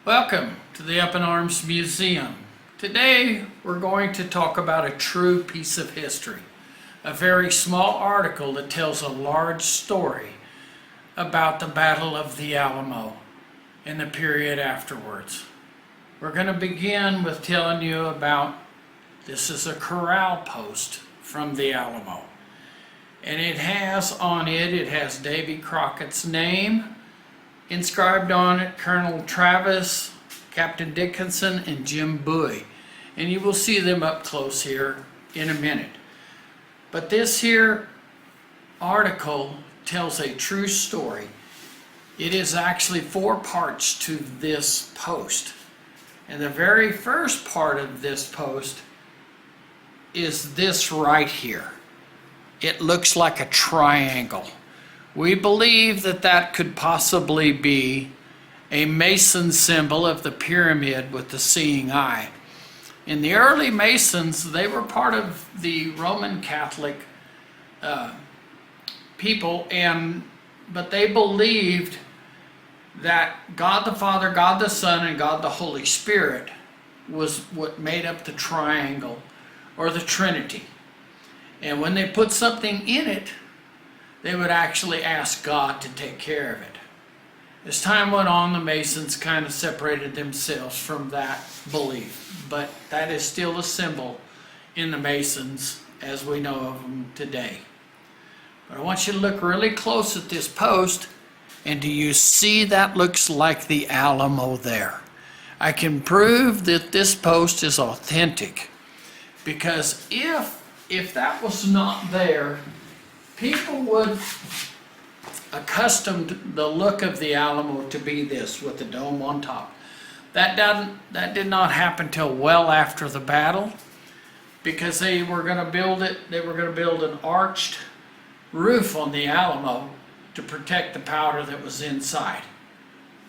Welcome to the UpinArms Museum. Today we're going to talk about a true piece of history, a very small article that tells a large story about the Battle of the Alamo and the period afterwards. We're going to begin with telling you about this is a corral post from the Alamo, and it has Davy Crockett's name inscribed on it, Colonel Travis, Captain Dickinson, and Jim Bowie. And you will see them up close here in a minute. But this here article tells a true story. It is actually 4 parts to this post. And the very first part of this post is this right here. It looks like a triangle. We believe that that could possibly be a Mason symbol of the pyramid with the seeing eye. In the early Masons, they were part of the Roman Catholic people, but they believed that God the Father, God the Son, and God the Holy Spirit was what made up the triangle or the Trinity. And when they put something in it, they would actually ask God to take care of it. As time went on, the Masons kind of separated themselves from that belief, but that is still a symbol in the Masons as we know of them today. But I want you to look really close at this post, and do you see that looks like the Alamo there? I can prove that this post is authentic, because if that was not there, people would accustomed the look of the Alamo to be this with the dome on top. That did not happen till well after the battle, because they were going to build it. They were going to build an arched roof on the Alamo to protect the powder that was inside.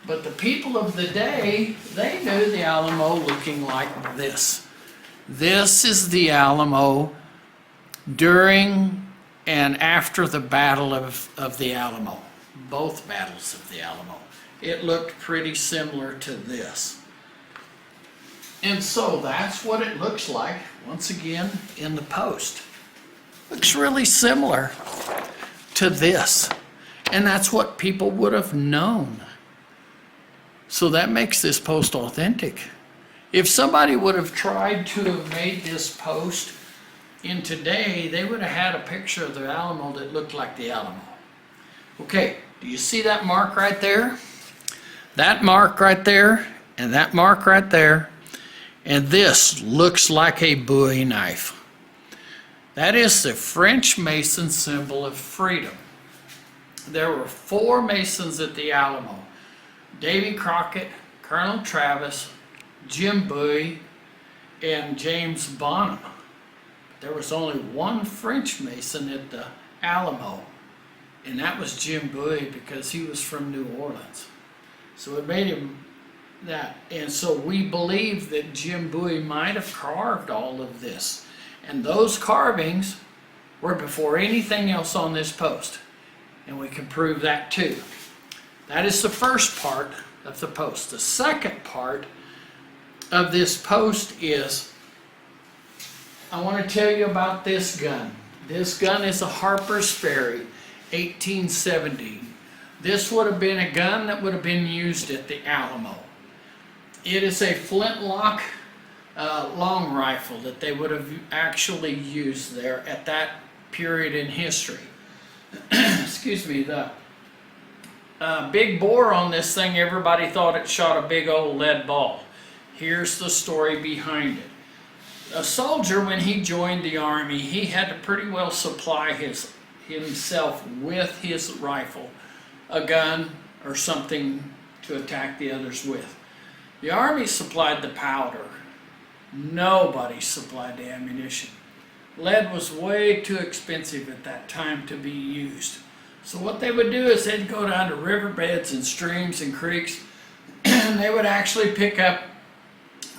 But the people of the day, they knew the Alamo looking like this. This is the Alamo during and after the Battle of the Alamo, both battles of the Alamo. It looked pretty similar to this. And so that's what it looks like, once again, in the post. Looks really similar to this. And that's what people would have known. So that makes this post authentic. If somebody would have tried to have made this post in today, they would have had a picture of the Alamo that looked like the Alamo. Okay, do you see that mark right there? That mark right there, and that mark right there, and this looks like a Bowie knife. That is the French Mason symbol of freedom. There were 4 Masons at the Alamo: Davy Crockett, Colonel Travis, Jim Bowie, and James Bonham. There was only one French Mason at the Alamo, and that was Jim Bowie, because he was from New Orleans. So it made him that. And so we believe that Jim Bowie might have carved all of this. And those carvings were before anything else on this post. And we can prove that too. That is the first part of the post. The second part of this post is, I want to tell you about this gun. This gun is a Harper's Ferry, 1870. This would have been a gun that would have been used at the Alamo. It is a flintlock long rifle that they would have actually used there at that period in history. Excuse me, the big bore on this thing, everybody thought it shot a big old lead ball. Here's the story behind it. A soldier, when he joined the army, he had to pretty well supply himself with his rifle, a gun, or something to attack the others with. The army supplied the powder. Nobody supplied the ammunition. Lead was way too expensive at that time to be used. So what they would do is they'd go down to riverbeds and streams and creeks, and they would actually pick up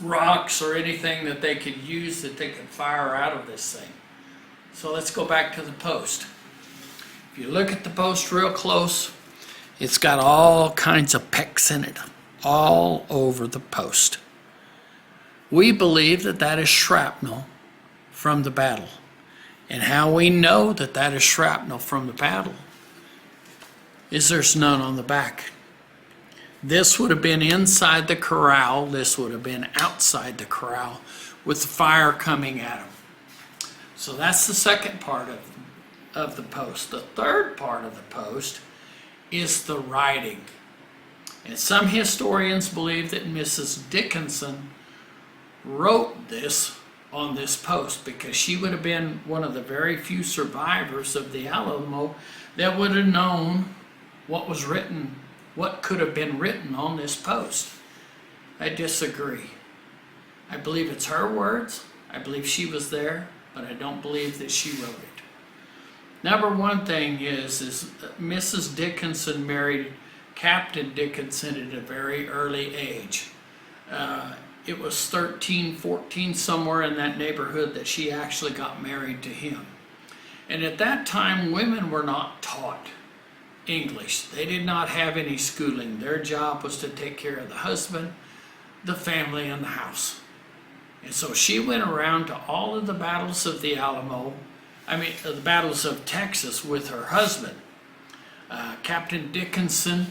rocks or anything that they could use that they could fire out of this thing. So let's go back to the post. If you look at the post real close, it's got all kinds of pecks in it. all over the post. We believe that that is shrapnel from the battle. And how we know that that is shrapnel from the battle is there's none on the back. This would have been inside the corral. This would have been outside the corral with the fire coming at them. So that's the second part of the post. The third part of the post is the writing. And some historians believe that Mrs. Dickinson wrote this on this post because she would have been one of the very few survivors of the Alamo that would have known what was written, what could have been written on this post. I disagree. I believe it's her words. I believe she was there, but I don't believe that she wrote it. Number one thing is Mrs. Dickinson married Captain Dickinson at a very early age. It was 13, 14, somewhere in that neighborhood that she actually got married to him. And at that time, women were not taught English. They did not have any schooling. Their job was to take care of the husband, the family, and the house. And so she went around to all of the battles of the Alamo, the battles of Texas with her husband. Captain Dickinson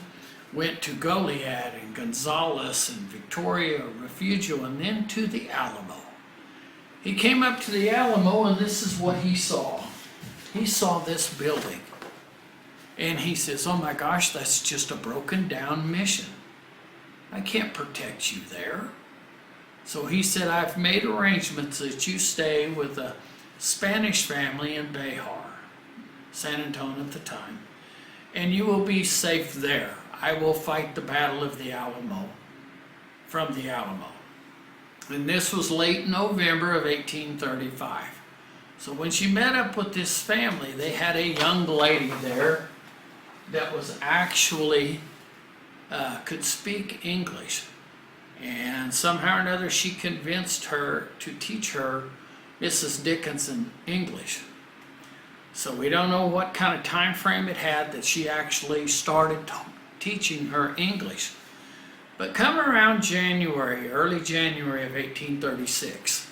went to Goliad and Gonzales and Victoria, Refugio, and then to the Alamo. He came up to the Alamo, and this is what he saw. He saw this building. And he says, oh my gosh, that's just a broken down mission. I can't protect you there. So he said, I've made arrangements that you stay with a Spanish family in Behar, San Antonio at the time, and you will be safe there. I will fight the Battle of the Alamo from the Alamo. And this was late November of 1835. So when she met up with this family, they had a young lady there that was actually could speak English. And somehow or another she convinced her to teach her, Mrs. Dickinson, English. So we don't know what kind of time frame it had that she actually started teaching her English. But come around January, early January of 1836,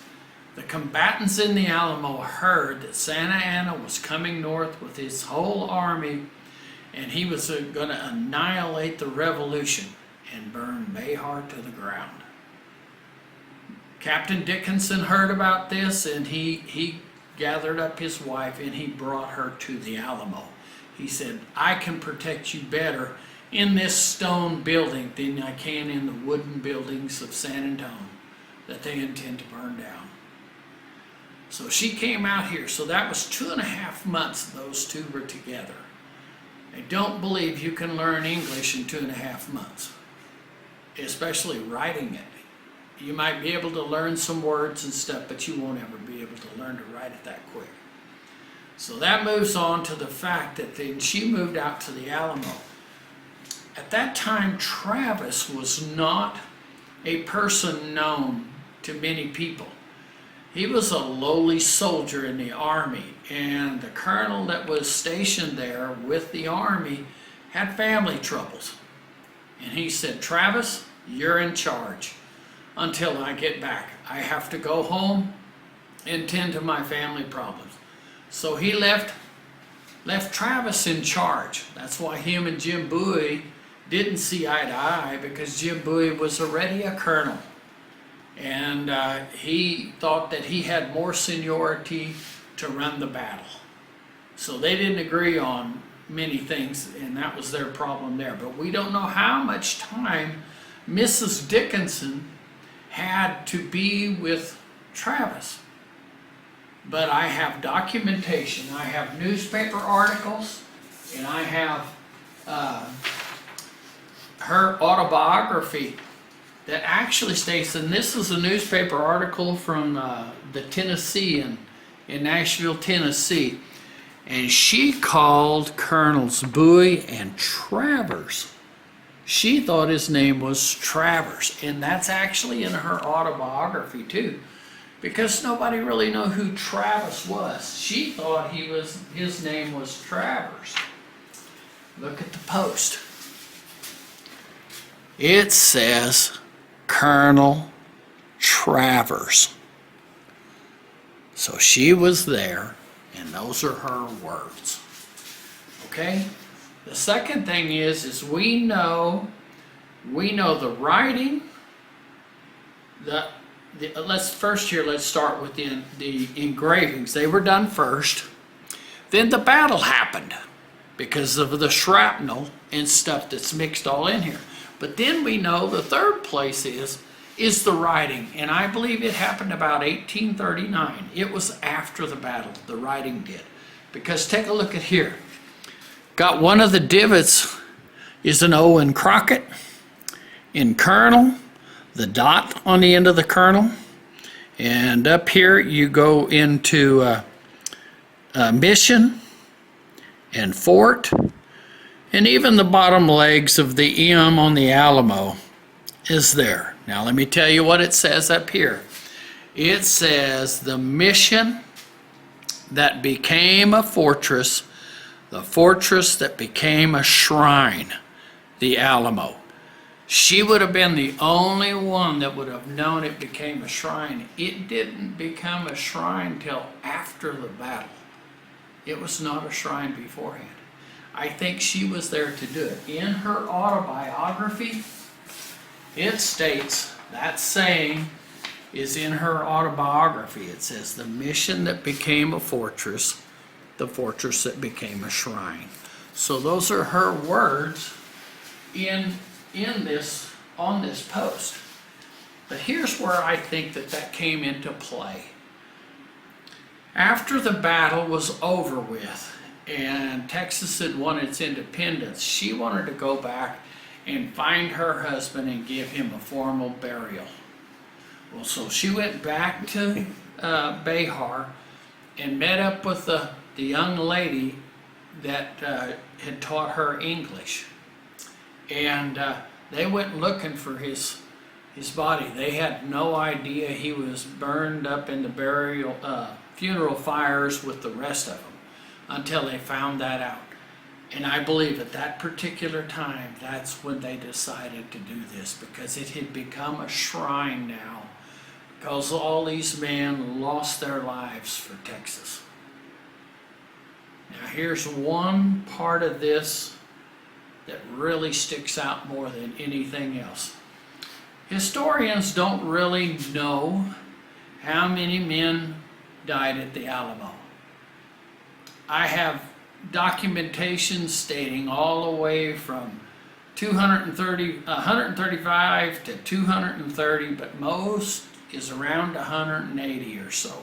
the combatants in the Alamo heard that Santa Anna was coming north with his whole army, and he was going to annihilate the revolution and burn Behar to the ground. Captain Dickinson heard about this, and he gathered up his wife and he brought her to the Alamo. He said, I can protect you better in this stone building than I can in the wooden buildings of San Antonio that they intend to burn down. So she came out here. So that was 2.5 months those two were together. I don't believe you can learn English in 2.5 months, especially writing it. You might be able to learn some words and stuff, but you won't ever be able to learn to write it that quick. So that moves on to the fact that then she moved out to the Alamo. At that time, Travis was not a person known to many people. He was a lowly soldier in the army, and the colonel that was stationed there with the army had family troubles. And he said, Travis, you're in charge until I get back. I have to go home and tend to my family problems. So he left Travis in charge. That's why him and Jim Bowie didn't see eye to eye, because Jim Bowie was already a colonel. And he thought that he had more seniority to run the battle. So they didn't agree on many things, and that was their problem there. But we don't know how much time Mrs. Dickinson had to be with Travis. But I have documentation, I have newspaper articles, and I have her autobiography that actually states, and this is a newspaper article from the Tennessee in Nashville, Tennessee, and she called Colonels Bowie and Travers. She thought his name was Travers, and that's actually in her autobiography too, because nobody really knew who Travis was. She thought his name was Travers. Look at the post. It says Colonel Travers. So she was there, and those are her words. Okay? The second thing is we know the writing. Let's start with the engravings. They were done first. Then the battle happened because of the shrapnel and stuff that's mixed all in here. But then we know the third place is the writing, and I believe it happened about 1839. It was after the battle, the writing did. Because take a look at here. Got one of the divots is an O in Crockett. In Colonel, the dot on the end of the Colonel. And up here you go into Mission and Fort. And even the bottom legs of the M on the Alamo is there. Now let me tell you what it says up here. It says the mission that became a fortress, the fortress that became a shrine, the Alamo. She would have been the only one that would have known it became a shrine. It didn't become a shrine till after the battle. It was not a shrine beforehand. I think she was there to do it. In her autobiography, it states, that saying is in her autobiography. It says, the mission that became a fortress, the fortress that became a shrine. So those are her words on this post. But here's where I think that came into play. After the battle was over with and Texas had won its independence, she wanted to go back and find her husband and give him a formal burial. Well, so she went back to Behar and met up with the young lady that had taught her English. And they went looking for his body. They had no idea he was burned up in the funeral fires with the rest of them until they found that out. And I believe at that particular time, that's when they decided to do this, because it had become a shrine now, because all these men lost their lives for Texas. Now here's one part of this that really sticks out more than anything else. Historians don't really know how many men died at the Alamo. I have documentation stating all the way from 135 to 230, but most is around 180 or so.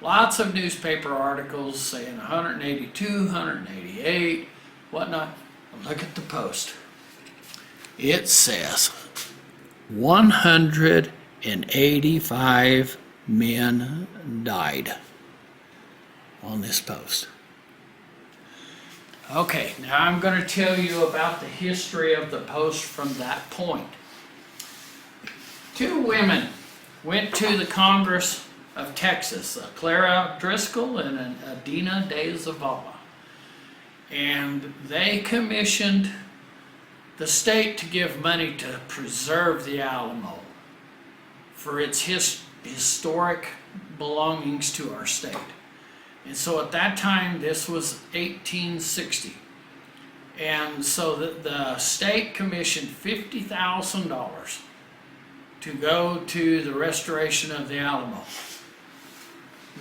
Lots of newspaper articles saying 182, 188, whatnot. Look at the post. It says 185 men died on this post. Okay, now I'm going to tell you about the history of the post from that point. Two women went to the Congress of Texas, Clara Driscoll and Adina de Zavala. And they commissioned the state to give money to preserve the Alamo for its historic belongings to our state. And so at that time, this was 1860. And so the state commissioned $50,000 to go to the restoration of the Alamo.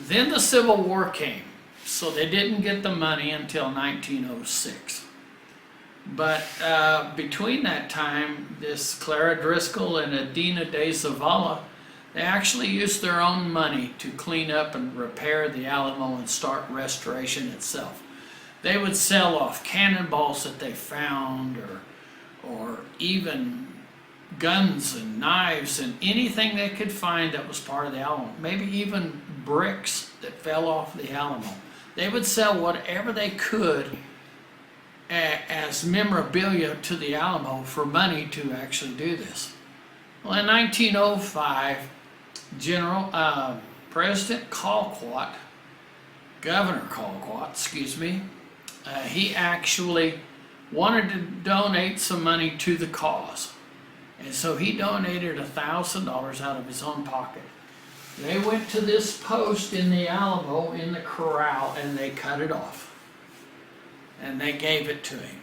Then the Civil War came, so they didn't get the money until 1906. But between that time, this Clara Driscoll and Adina de Zavala, they actually used their own money to clean up and repair the Alamo and start restoration itself. They would sell off cannonballs that they found, or even guns and knives and anything they could find that was part of the Alamo. Maybe even bricks that fell off the Alamo. They would sell whatever they could as memorabilia to the Alamo for money to actually do this. Well, in 1905, President Colquitt, Governor Colquitt, he actually wanted to donate some money to the cause. And so he donated $1,000 out of his own pocket. They went to this post in the Alamo in the corral and they cut it off. And they gave it to him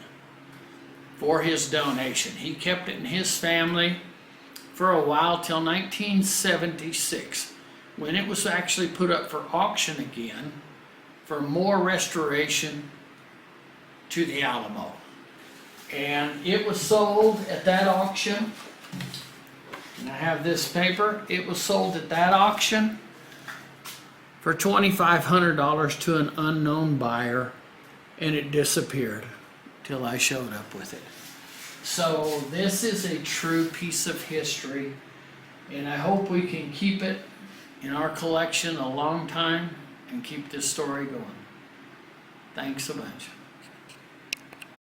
for his donation. He kept it in his family for a while till 1976, when it was actually put up for auction again for more restoration to the Alamo. And it was sold at that auction, and I have this paper, it was sold at that auction for $2,500 to an unknown buyer, and it disappeared till I showed up with it. So this is a true piece of history, and I hope we can keep it in our collection a long time and keep this story going. Thanks a bunch.